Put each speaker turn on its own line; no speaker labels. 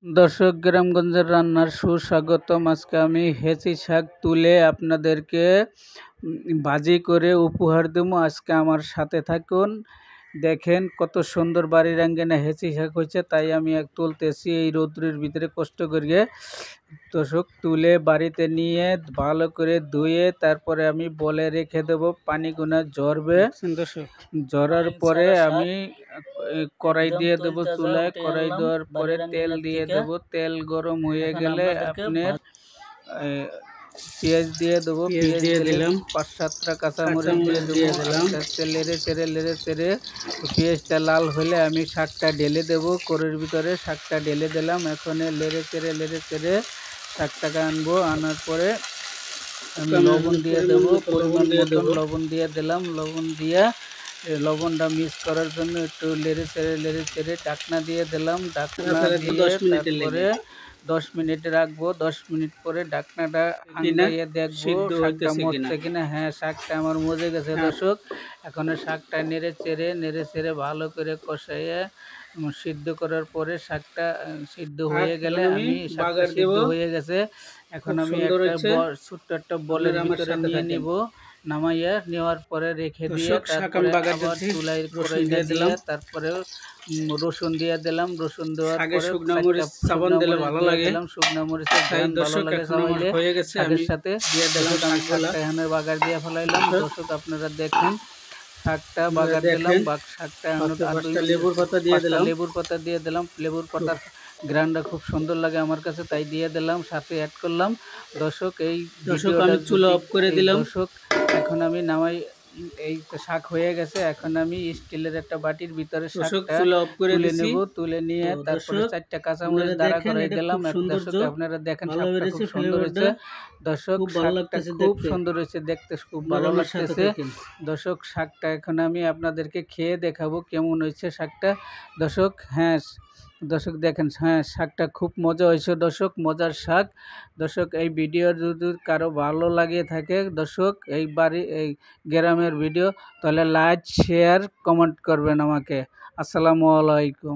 দর্শক, গ্রামগঞ্জের রান্নার সুস্বাগতম। আজকে আমি হেঁচি শাক তুলে আপনাদেরকে ভাজি করে উপহার দেবো। আজকে আমার সাথে থাকুন, দেখেন কত সুন্দর বাড়ির আঙ্গিনা হেঁচি শাক হয়েছে। তাই আমি তুলতেছি এই রৌদ্রের ভিতরে কষ্ট করিয়ে। দর্শক, তুলে বাড়িতে নিয়ে ভালো করে ধুয়ে তারপরে আমি বলে রেখে দেবো, পানিগুনা ঝরবে। ঝরার পরে আমি কড়াই দিয়ে দেবো চুলায়। কড়াই দেওয়ার পরে তেল দিয়ে দেবো। তেল গরম হয়ে গেলে আপনার পেঁয়াজ দিয়ে দেবো। পেঁয়াজ দিয়ে দিলাম, 5-7টা কাঁচামরিচ দিয়ে দেবো। আস্তে আস্তে লেড়ে চেড়ে পেঁয়াজটা লাল হলে আমি শাকটা ঢেলে দেবো কড়াইয়ের ভিতরে। শাকটা ঢেলে দিলাম। এখন লেড়ে চেড়ে শাকটাকে আনবো। আনার পরে আমি লবণ দিয়ে দেবো, পরিমাণ মতন লবণ দিয়ে দিলাম। লবণ দিয়ে লবণটা মিক্স করার জন্য একটু লেড়ে চেড়ে ঢাকনা দিয়ে দিলাম। ঢাকনা দিয়ে তারপরে 10 মিনিট রাখবো। 10 মিনিট পরে ঢাকনাটা আঙ্গাইয়ে দেখবো শাকটা মজছে কিনা। হ্যাঁ, শাকটা আমার মজে গেছে দর্শক। এখন শাকটা নেড়ে চেড়ে ভালো করে কষাইয়ে সিদ্ধ করার পরে শাকটা সিদ্ধ হয়ে গেলে আমি শাকটা সিদ্ধ হয়ে গেছে। এখন আমি ছোট্ট একটা বলের ভিতরে নিয়ে নিব। নামাইয়া নেওয়ার পরে রেখে দিয়ে তারপরে আবার চুলায় কড়াই দিয়ে দিলাম। তারপরে রসুন দিয়ে দিলাম। রসুন দেওয়ার পরে শুকনো মরিচ দিলাম। শুকনো মরিচের ঘ্রাণ ভালো লাগে চাবাইলে। শাকের সাথে দিয়ে দিলাম। শাকটা এখানে বাগার দিয়ে ফেলাইলাম। দর্শক, আপনারা দেখেন শাকটা বাগার দিলাম। শাকটা লেবুর পাতা দিয়ে দিলাম। লেবুর পাতার ঘ্রাণটা খুব সুন্দর লাগে আমার কাছে, তাই দিয়ে দিলাম। সাথে অ্যাড করলাম। দর্শক, এই আমি চুলা অফ করে দিলাম। দর্শক, এখন আমি নামাই। এই শাক হয়ে গেছে। এখন আমি স্টিলের একটা বাটির ভিতরে শাকটা তুলে নেব। তুলে নিয়ে তারপরে 4টা কাঁচামরিচ দাঁড়া করে দিলাম। দর্শক, আপনারা দেখেন শাকটা খুব সুন্দর হয়েছে। দর্শক, শাকটা খুব সুন্দর হয়েছে, দেখতে খুব ভালো লাগতেছে। দর্শক, শাকটা এখন আমি আপনাদেরকে খেয়ে দেখাবো কেমন হয়েছে শাকটা। দর্শক, হ্যাঁ দর্শক দেখেন, হ্যাঁ শাকটা খুব মজা হয়েছে দর্শক, মজার শাক। দর্শক, এই ভিডিও যদি কারো ভালো লাগে থাকে দর্শক, এই গ্রামের ভিডিও, তাহলে লাইক শেয়ার কমেন্ট করবেন আমাকে। আসসালামু আলাইকুম।